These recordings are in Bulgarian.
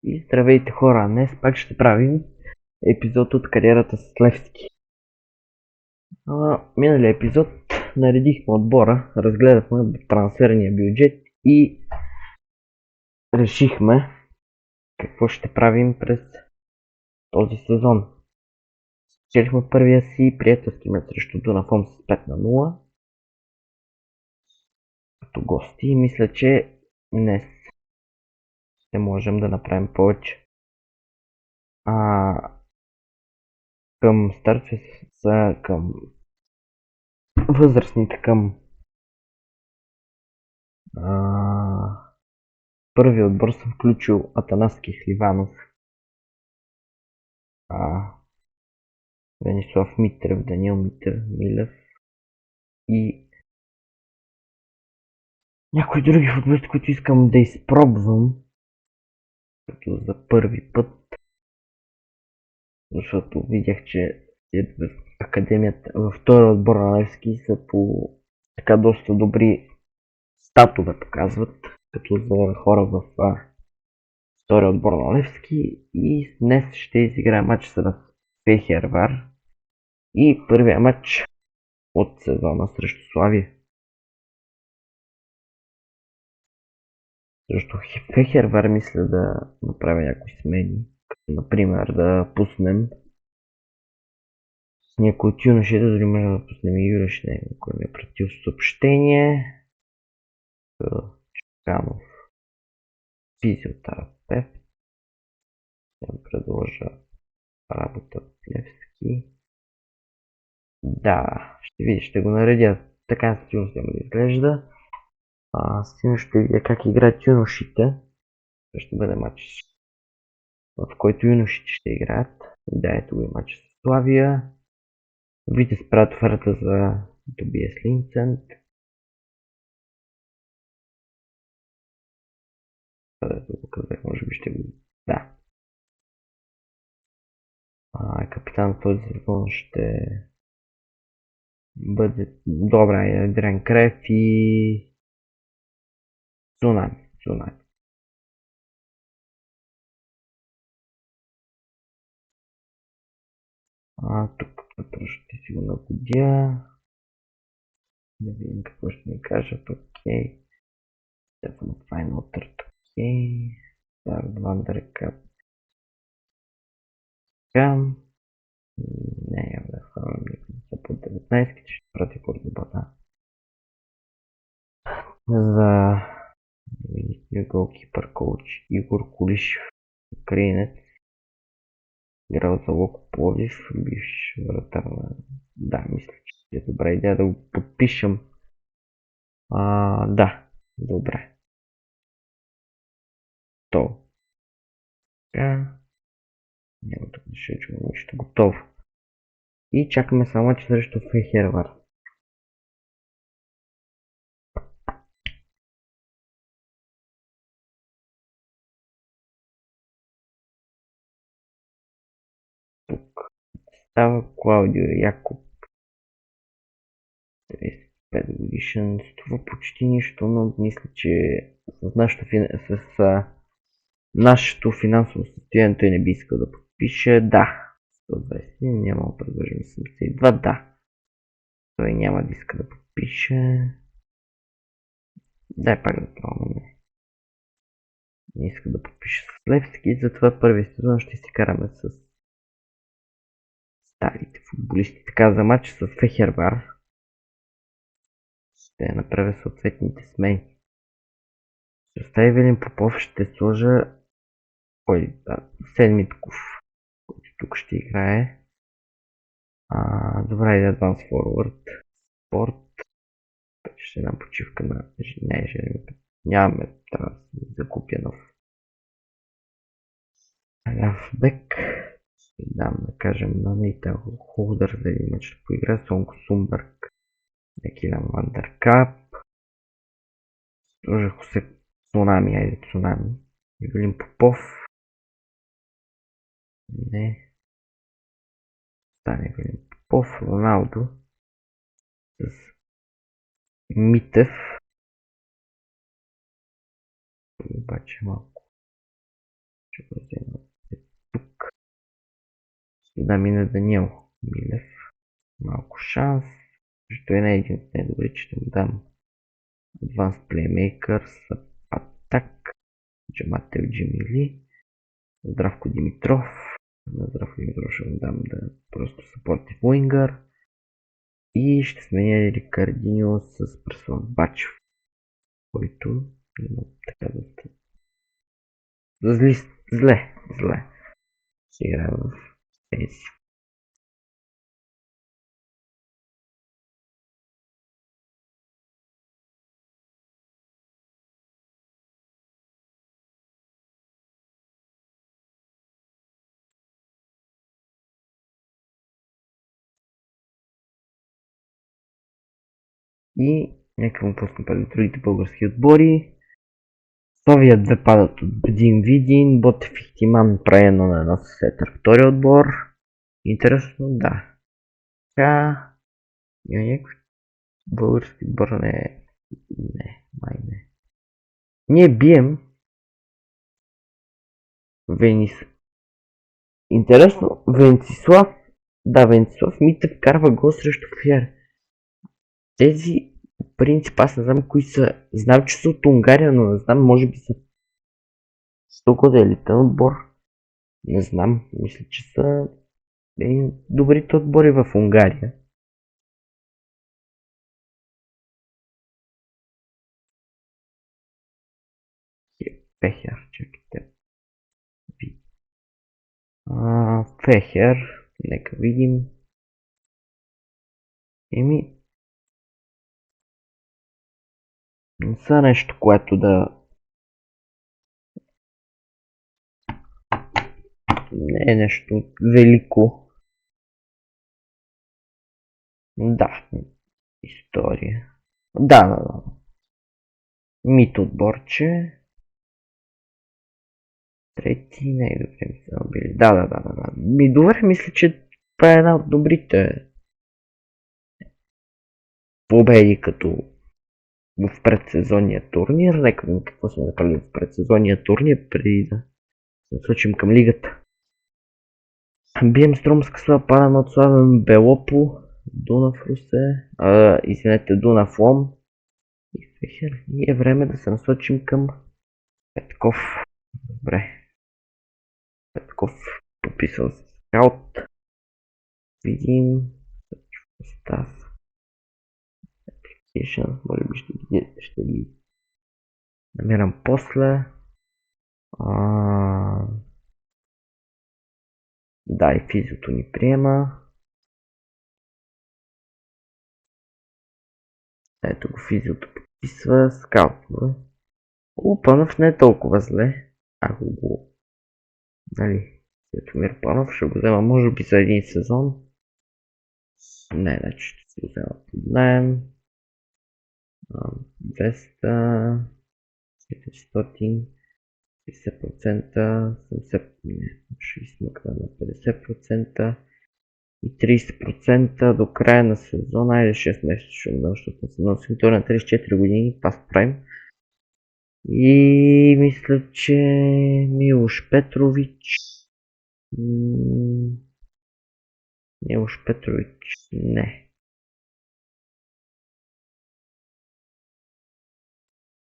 И здравейте хора, днес пак ще правим епизод от кариерата с Левски. Миналия епизод наредихме отбора, разгледахме трансферния бюджет и решихме какво ще правим през този сезон. Спечелихме първия си приятелски мач срещу Дунафон с 5-0 като гости и мисля, че днес ще можем да направим повече. Към старче са към възрастните, към първи отбор съм включил Атанаски Хливанов, Венислав Митрев, Даниел Милев и някои други футболисти, които искам да изпробвам като за първи път, защото видях, че в академията, във втория отбор на Левски са по така доста добри статове показват, като за хора в втория отбор на Левски, и днес ще изиграем матч с Фехервар и първия матч от сезона срещу Славия. Срещу Фехервар мисля да направя някои смени, като например да пуснем с някой от юношите, дори може да пуснем и Юрий Шнейман, който ми е пратил съобщение. Чуканов, физиотерапевт, ще предложа работа в Левски. Да, ще видиш, ще го наредя. Така сигурно ще да изглежда. Сигурно ще видя как играят юношите. Ще бъде матч, в който юношите ще играят. Да, ето го и матч с Славия. Витес правят оферта за Тобиас Линцент. Където го казах, може би ще го... Да. Капитан този сезон ще бъде добра и Адриан Крев и Цунами. Тук ще си го нагодя. Да видим какво ще ми кажат. Окей. Стефан Файнотърт. Окей. Старт Вандеркап. Не, бе, хора ми са по 19, ще прати Кордобата. За голкипър коуч Игор Кулишев, украинец, играл за Локо Пловдив, бивш вратар на... Да, мисля, че е добра идея да го подпишем. Да, добре. То. Така. Няма да ще чуем нищо готово. И чакаме само, че срещу Фехервар. Тук става Клаудио Якоб. 35 годишен. Това почти нищо, но мисля, че с нашето финансово състояние той не би искал да подпише. Да. 120. Няма да предложим 72. Да. Той няма да иска да подпише. Дай пак да пробваме. Не иска да подпише с Левски, затова първия сезон ще си караме с старите футболисти. Така, за матч с Фехервар ще направя съответните смени. Ще остави Велин Попов, ще сложа Седмитков, който тук ще играе. Добра идея, Advance Forward. Спорт. Ще една почивка на нямаме, трябва да се закупя нов ляв бек. Ще дам, да кажем, на Нейтан Холдър за един мач да поигра. Сонко Сумбърг, Екилан Вандеркап. Сложих се Цунами. Евелин Попов. Не. Стане Евелин Попов. Роналдо. С Митев. Обаче малко Ще го взема тук. Да мине Даниел Милев. Малко шанс. Защо е на един от най-добри, ще му дам Advanced Playmaker с атак. Джамател Джимили. Здравко Димитров. На Здравко Димитров ще му дам да просто Supportive Winger. И ще сменя Рикардиньо с Преслав Бачев, който има така доста зле се играе в тези. И нека му пуснем пак другите български отбори. Новия две падат от Бедин Видин, Ботев и Хтиман прави едно на едно с Сетър. Втори отбор. Интересно, да. Така, има някой български отбор, не, май не. Ние бием Венис. Интересно, Венцислав Митев карва гол срещу Флер. Тези, по принцип, аз не знам кои са. Знам, че са от Унгария, но не знам, може би са толкова да е елитен отбор. Не знам, мисля, че са добрите отбори в Унгария. Фехер, чакайте. Фехер, нека видим. Не са нещо, което да... Не е нещо велико. Да, история. Да. Мит отборче. Трети най-добре ми са били. Да. Добре, мисля, че това е една от добрите победи като в предсезонния турнир. Нека видим какво сме направили в предсезонния турнир, преди да се насочим към лигата. Бием Струмска слава, падаме от Славен Белопо, Дунав Русе, Дунав Лом и Фехер. И е време да се насочим към Петков. Добре. Петков подписал се скаут. Видим. Стас. Application. Може би ще ги намерям после. Да, и физиото ни приема. Ето го, физиото подписва. Скаут. Панов не е толкова зле. Ако го... Нали, Светомир Панов ще го взема може би за един сезон. Не, значи ще се го взема под найем. 200, 400, 50%, 70%, ще измъкна на 50% и 30% до края на сезона, айде 6 месеца ще имам, защото съм носим той на 34 години, пас прайм. И мисля, че Милош Петрович, не.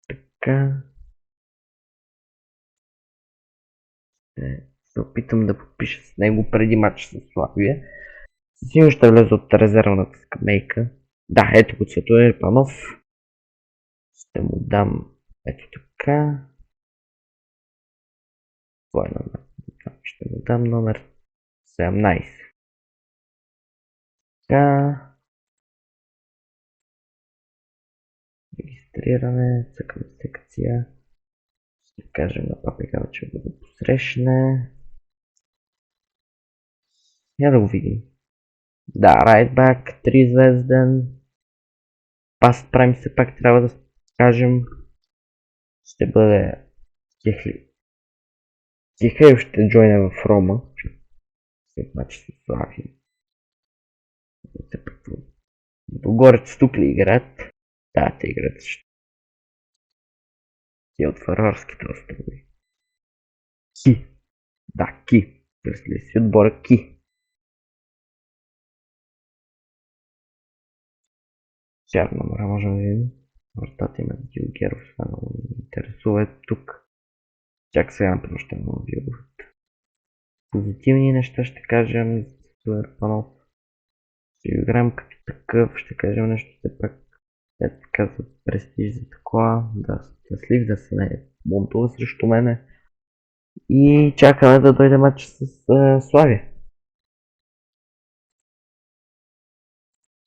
Така. Се опитам да подпиша с него преди матч с Славия. Сигурно ще влезе от резервната скамейка. Да, ето го Светомир Панов. Ще му дам ето така. Кой е номер? Ще му дам номер 17. Така. Регистриране, цъкаме секция. Ще кажем на папика, че да го посрещне. Я да го видим. Да, right back, 3 звезден. Past Prime все пак трябва да кажем. Ще бъде Кехли. Кехли ще джойне в Рома. След матч с Славия. Догорец тук ли играят? Да, те играят също. И от Фарарските острови. Да, Ки. Представи си отбора Ки. Черна мора, можем да видим. Вратата има Дилгеров, това много ме интересува. Тук. Чак сега напълно ще му ви позитивни неща ще кажем за Ерпанов. Ще го играем като такъв, ще кажем нещо все пак. Ето казва престиж за такова, да щастлив, да се не бунтува срещу мене. И чакаме да дойде матч с Славия.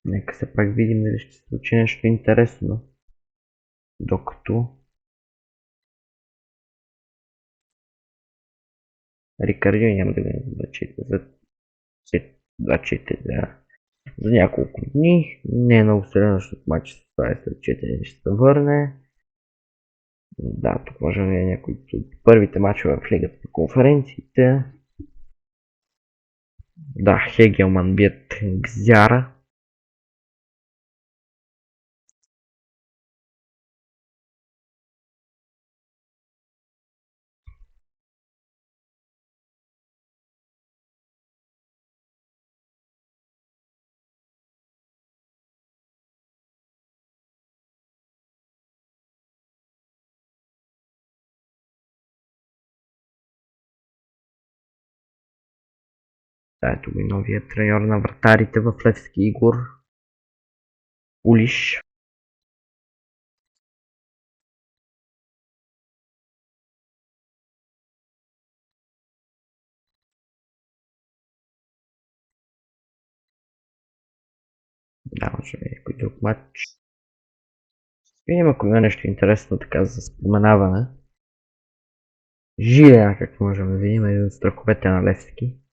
Нека се пак видим дали ще се случи нещо интересно. Докато Рикардио няма да го назначите за 4 за няколко дни. Не е много силен, защото матч с Славия след 4 дни ще се върне. Да, тук може да видим някои от първите мачове в Лигата на конференциите. Да, Хегелман бият Гзяра. Да, ето го и новия треньор на вратарите в Левски Игор. Улиш. Да, може би някой друг матч. Видим ако има нещо интересно така за споменаване. Жилия, както можем да видим, е един от страховете на Левски.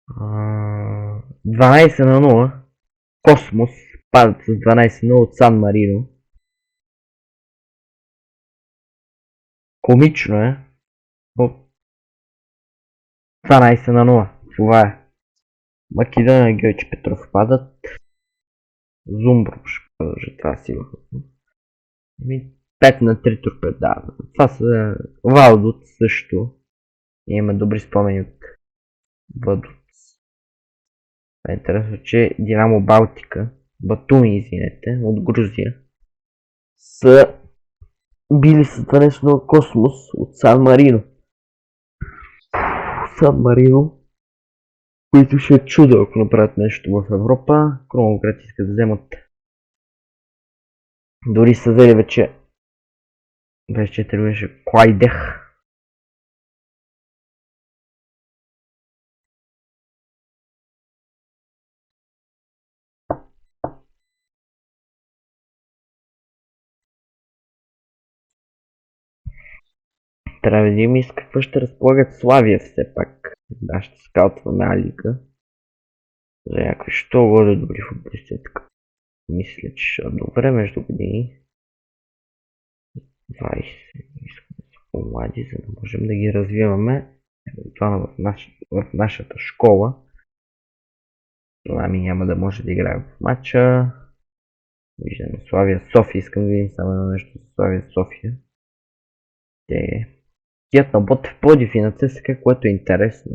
А, 12-0. Космос падат с 12-0 от Сан Марино. Комично е, но 12-0. Това е. Македония и Георги Петров падат. Зумбро ще продължи това сигурно. 5 на 3 торпеда. Това са Валдут също. Има добри спомени от Вадут. Това е интересно, че Динамо Балтика, Батуми, извинете, от Грузия, са били с 12 на Космос от Сан Марино. Сан Марино, които ще е чудо, ако направят нещо в Европа. Кромоград иска да вземат. Дори са взели вече 24 беше Клайдех. Трябва да видим и с какво ще разполагат Славия все пак. Да, ще скаутваме А-лига. За някой що годе добри футболисти. Така. Мисля, че ще е добре между години. 20. Искаме да са по-млади, за да можем да ги развиваме. Евентуално в нашата школа. Ами няма да може да играе в матча. Виждаме Славия София. Искам да видим само едно нещо за Славия София. Те кият на Ботев Пловдив и на ЦСКА, което е интересно.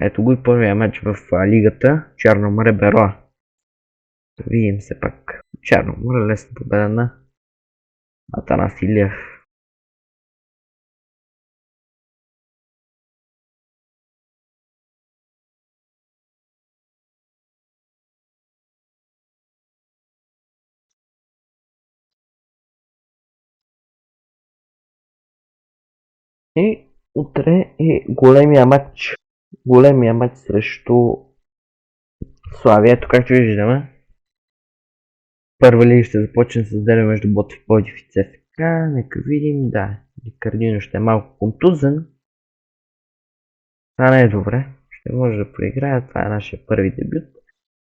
Ето го и първия матч в лигата. Черно море Бероа. Да видим се пак. Черно море, лесна победа на Атанас Илиев. И утре е големия матч. Големия матч срещу Славия. Ето както виждаме. Първа лига ще започне с деля между Ботев Пловдив и ЦСКА. Нека видим. Да, Рикардино ще е малко контузен. Това не е добре. Ще може да проиграе. Това е нашия първи дебют.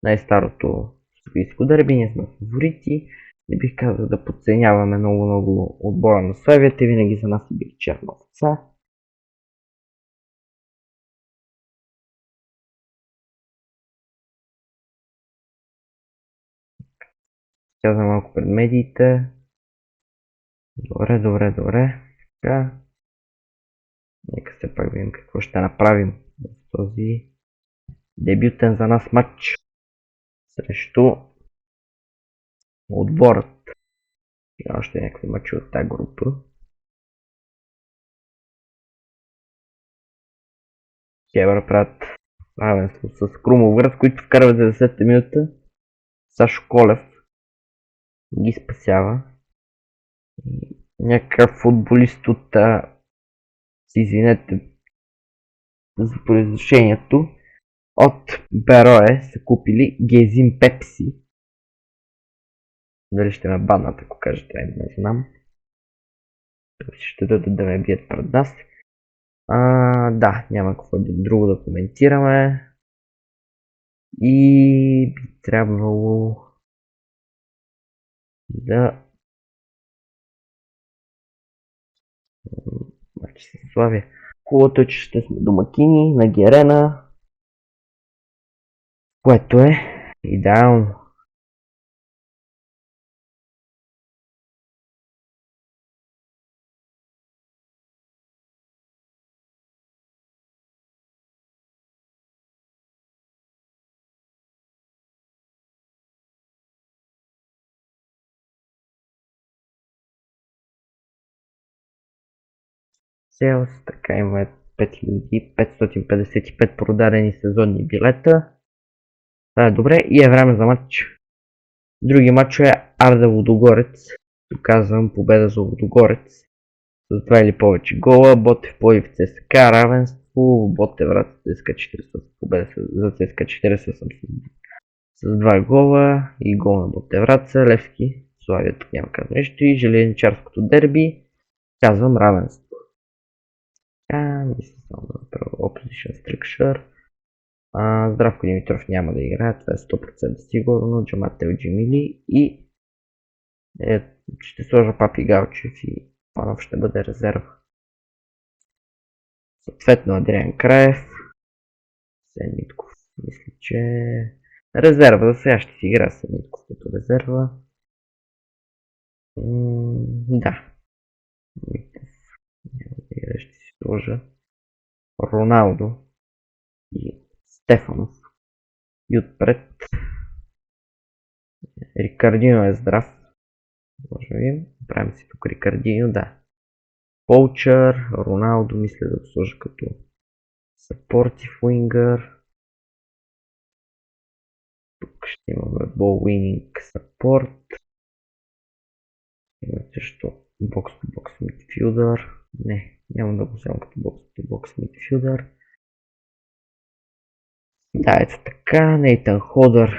Най-старото софийско дерби. Ние сме фаворити. Не бих казал да подценяваме много отбора на Славия. Те винаги за нас са били черна овца. Казвам малко пред медиите. Добре, добре, добре. Така. Нека се пак видим какво ще направим в този дебютен за нас матч срещу отборът. И още някакви матчи от тази група. Хебър правят равенство с Крумовград, които вкарват за 10-та минута. Сашо Колев ги спасява. Някакъв футболист от извинете за произношението, от Берое са купили Гезин Пепси. Дали ще ме баннат, ако кажете, не знам. Ще дадат да ме бият пред нас. Да, няма какво друго да коментираме. И би трябвало да матч с Славия. Хубавото е, че ще сме домакини на Герена, което е идеално. Селс, така имаме 5555 продадени сезонни билета. Това е добре и е време за матч. Други матч е Арда Лудогорец. Доказвам победа за Лудогорец. С 2 или повече гола. Ботев Пловдив ЦСКА равенство. Ботев Враца ЦСКА 40 победа за ЦСКА 40 съм с 2 гола и гол на Ботев Враца. Левски, Славия тук няма казано нещо и Железничарското дерби. Казвам равенство. Мисля само да направя Opposition Structure. Здравко Димитров няма да играе, това е 100% сигурно. Джамател Джемили и ще сложа Папи Галчев и Панов ще бъде резерва. Съответно Адриан Краев, Сен Митков, мисля, че резерва, за сега ще си игра Сен Митков като резерва. Да. Митков няма да игра, ще си сложа Роналдо и Стефанов. И отпред Рикардино е здрав. Може да видим. Правим си тук Рикардино, да. Полчър, Роналдо мисля да го сложа като Supportive Winger. Тук ще имаме Ball Winning Support. Имаме също Box to Box Midfielder. Не, няма да го вземам като Box to Box Midfielder. Да, ето така, Нейтан Ходър.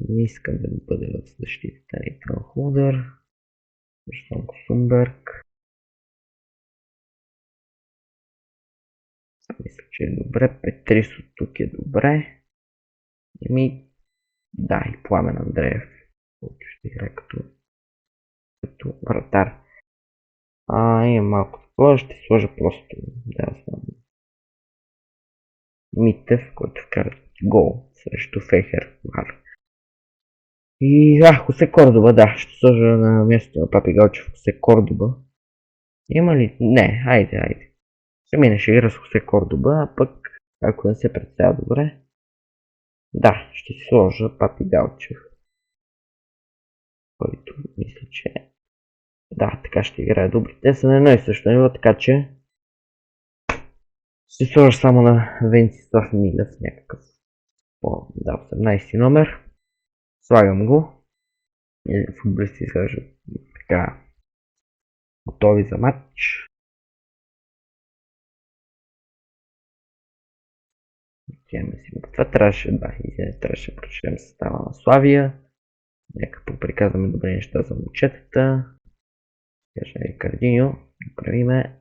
Не искам да го бъде в защитата Нейтан Ходър. Защо го Сумберг. Мисля, че е добре. Петрисо тук е добре. Да, и Пламен Андреев, който ще играе като вратар. Имам малко такова, ще сложа просто, да знам, Митев, който вкара гол срещу Фейхер. И Хосе Кордоба, да, ще сложа на място на Папи Галчев Хосе Кордоба. Има ли? Не, айде. Сами ще игра с Хосе Кордоба, а пък ако не се представя добре, да, ще си сложа Папи Галчев, който мисля, че да, така ще играе добре. Те са на едно и също ниво, така че ще сложа само на Венцислав Милев някакъв 18 номер. Слагам го. И футболисти изглеждат така готови за матч. Това трябваше, трябваше да прочетем състава на Славия. Нека поприказваме добри неща за момчетата. Кажа Рикардиньо, направиме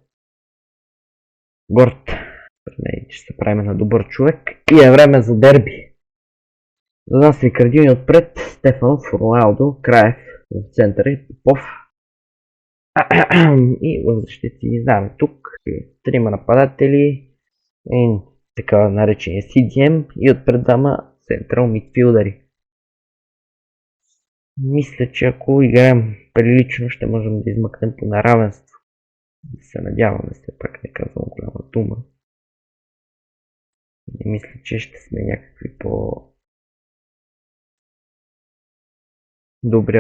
Горд. Ще се правим на добър човек. И е време за дерби. За нас Рикардиньо отпред, Стефанов, Роналдо, Краев в центъра и Попов. И в защити знаем тук трима нападатели и така наречения CDM и отпред двама централ мидфилдъри. Мисля, че ако играем прилично, ще можем да измъкнем по неравенство. Да се надяваме, все пак не казвам голяма дума. Не мисля, че ще сме някакви по-добрия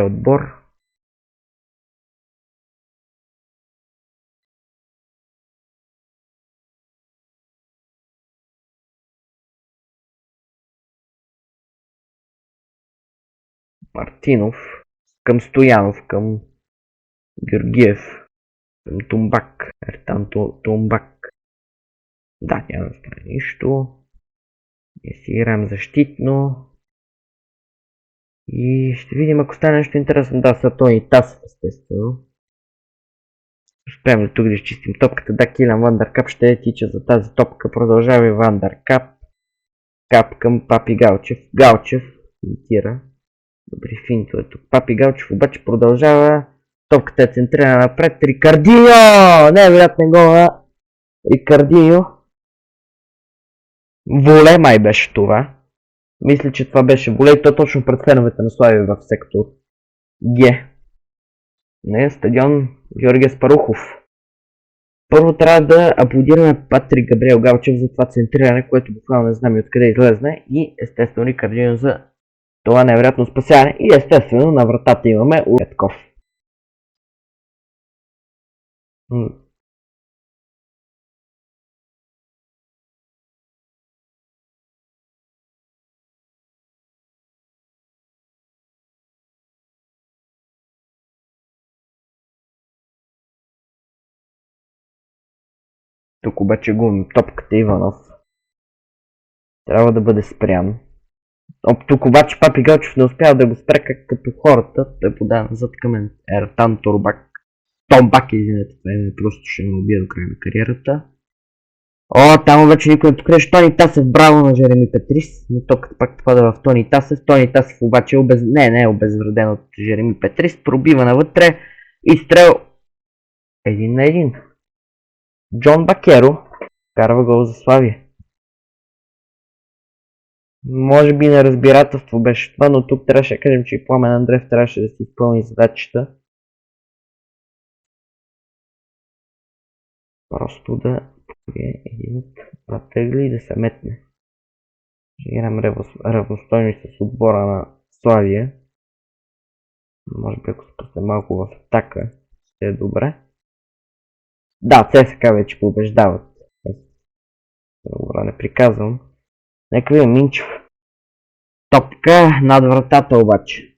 отбор. Мартинов към Стоянов, към Георгиев, към Тумбак, Ертан Тумбак. Да, няма да стане нищо. Ние си играем защитно. И ще видим ако стане нещо интересно. Да, са Тони Тасов, естествено. Успеем ли тук да изчистим топката? Да, Килиан Вандеркап ще тича за тази топка. Продължава и Вандеркап. Кап към Папи Галчев. Галчев имитира. Добри финтове тук. Папи Галчев обаче продължава. Топката е центрирана напред. Рикардиньо! Невероятен гол на Рикардиньо. Воле май беше това. Мисля, че това беше воле и то точно пред феновете на Славия в сектор Г. Не, стадион Георгия Спарухов. Първо трябва да аплодираме Патрик Габриел Галчев за това центриране, което буквално не знам и откъде излезне. И естествено Рикардиньо за това невероятно спасяване. И естествено на вратата имаме Уретков. Тук обаче губим топката Иванов. Трябва да бъде спрян. Тук обаче Папи Галчев не успява да го спре като хората. Той подава назад към Ертан Торбак. Томбак, извинете, просто ще ме убие до края на кариерата. О, там вече никой не покреш. Тони Тасев, браво на Жереми Петрис. Но топката пак пада в Тони Тасев. Тони Тасев обаче не е обезвреден от Жереми Петрис. Пробива навътре. Изстрел 1-1. Джон Бакеро карва гол за Славия. Може би неразбирателство беше това, но тук трябваше да кажем, че и Пламен Андреев трябваше да си изпълни задачата. Просто да покрие един от тегли и да се метне. Ще играем равностойно с отбора на Славия. Може би ако спусне малко в атака, ще е добре. Да, ЦСКА вече побеждават. Добре, не приказвам. Нека видим Минчев. Топка над вратата обаче.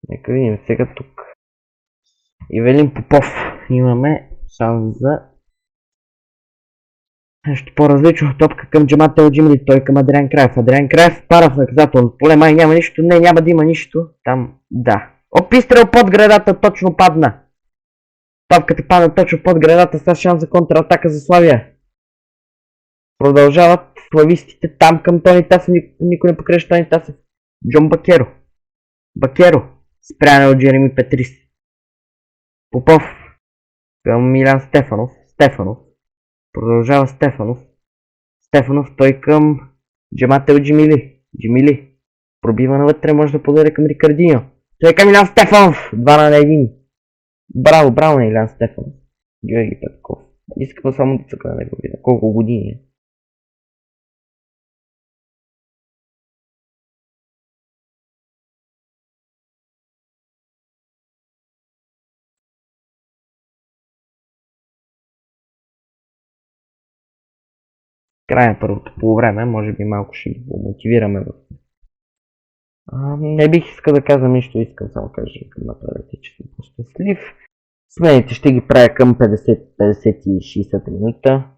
Нека видим сега тук. Ивелин Попов. Имаме шанс за нещо по-различно. Топка към Джамат Елджимли. Той към Адриан Краев. Адриан Краев пара в наказателно поле. Май няма нищо. Не, няма да има нищо. Там, да. Изстрел под градата. Точно падна. Топката падна точно под градата. Сега шанс за контратака за Славия. Продължават славистите там към Тони Тасев. Никой не покреща Тони Тасев. Джон Бакеро. Бакеро. Спряне от Жереми Петрис. Попов. Към Милян Стефанов. Стефанов. Продължава Стефанов. Стефанов той към Джамател Джимили. Джимили. Пробива навътре, може да подаде към Рикардиньо. Той към Илян Стефанов. 2-1. Браво, браво на Илян Стефанов. Георги Петков. Искам само да цъка на него видя. Колко години е. Край на първото полувреме, може би малко ще ги мотивираме. Не бих искал да казвам нищо, искам само кажа към направите, че съм по-щастлив. Смените ще ги правя към 50 и 60 минута.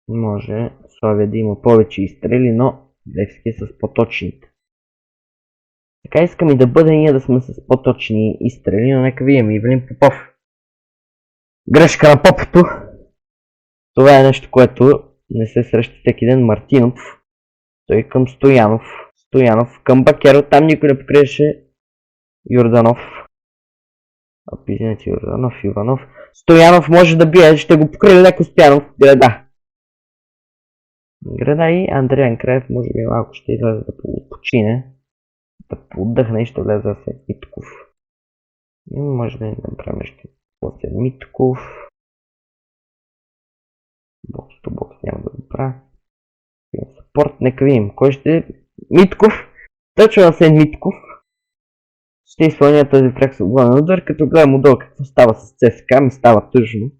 Може Славия да има повече изстрели, но Левски е с по-точните. Така искам и да бъде ние да сме с по-точни изстрели, но нека видим Ивелин Попов. Грешка на Попото. Това е нещо, което не се среща всеки ден. Мартинов. Той към Стоянов. Стоянов към Бакеро. Там никой не покриеше Йорданов. Пизнец Иванов. Стоянов може да бие, ще го покрили леко Стоянов. Града. Града и Андреян Краев може би малко ще излезе да почине. Да поотдъхне и ще влезе след Митков. И може да не направим нещо после Митков. Бокс то бокс няма да го правя. Съпорт, нека видим. Кой ще е? Митков. Точно след Митков. Ще изпълня този трак с главен удар, като гледам отдолу какво става с ЦСКА, ми става тъжно.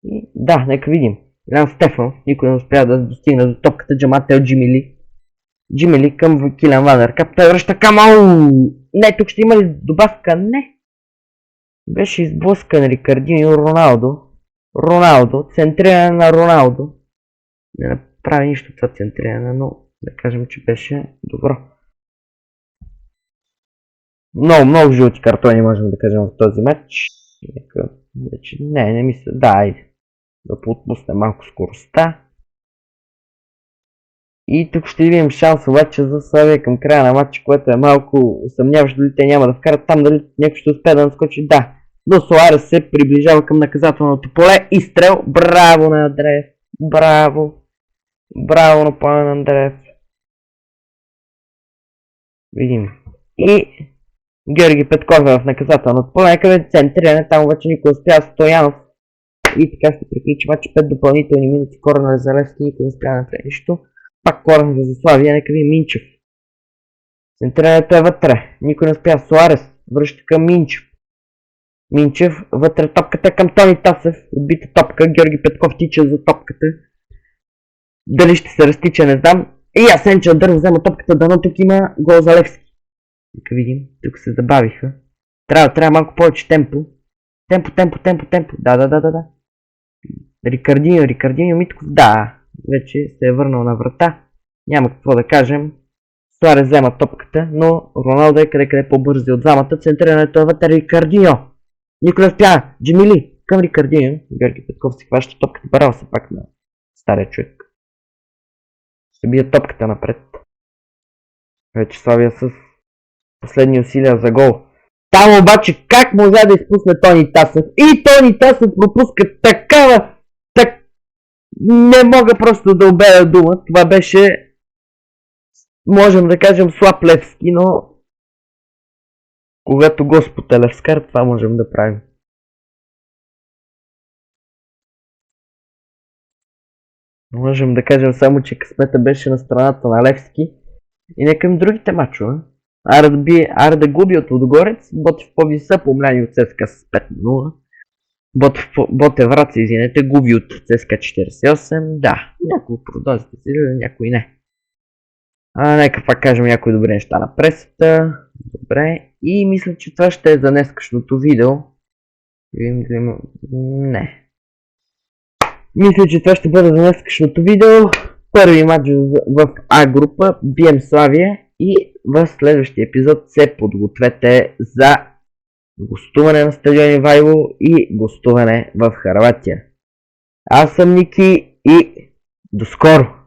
И да, нека видим. Илян Стефанов, никой не успя да достигне до топката, Джамател Джимили. Джимили към Килиан Вандеркап, той връща към Не, тук ще има ли добавка? Не. Беше изблъскан Рикардиньо Роналдо, центриране на Роналдо. Не направи нищо това центриране, но да кажем, че беше добро. Много жълти картони можем да кажем в този матч. Не мисля. Да, айде. Да поотпусне малко скоростта. И тук ще видим шанс обаче за Славия към края на матча, което е малко съмняващо, дали те няма да вкарат там, дали някой ще успее да наскочи. Да, но Суарес се приближава към наказателното поле. Изстрел. Браво на Андреев. Браво на Пламен Андреев. Видим. И Георги Петков е в наказателното поле, къде центриране, там вече никой успя. Стоянов. И така ще приключи матч 5 допълнителни минути. Корнер за Левски, никой не успя да направи нищо. Пак корнер за Славия, нека ви Минчев. Центрирането е вътре. Никой не успя. Суарес връща към Минчев. Вътре топката към Тони Тасев. Отбита топка. Георги Петков тича за топката. Дали ще се разтича, не знам. И Асен Чадър взема топката, дано тук има гол за Левски. Нека видим. Тук се забавиха. Трябва малко повече темпо. Темпо. Да. Рикардиньо Митков. Да. Вече се е върнал на врата. Няма какво да кажем. Суарес взема топката, но Роналдо е къде по-бързи от двамата. Центрирането е вътре. Рикардиньо. Никой не спя. Джимили към Рикардиньо. Георги Петков си хваща топката. Барал се пак на стария човек. Ще бие топката напред. Вече Славия с последни усилия за гол. Там обаче как можа да изпусне Тони Тасев? И Тони Тасев пропуска такава... Не мога просто да обеда дума. Това беше... Можем да кажем слаб Левски, но... Когато Господ е левскар, това можем да правим. Можем да кажем само, че късмета беше на страната на Левски. И не към другите мачове. Арда губи от Лудогорец, Ботев по-високо помляни от ЦСКА с 5-0. Ботев Враца, извинете, губи от ЦСКА 48. Да, някои продължите си, някои не. Нека пак кажем някои добри неща на пресата. Добре. И мисля, че това ще е за днескашното видео. Не. Мисля, че това ще бъде за днескашното видео. Първи матч в А група. Бием Славия. И в следващия епизод се подгответе за гостуване на стадион Ивайло и гостуване в Хърватия. Аз съм Ники и до скоро!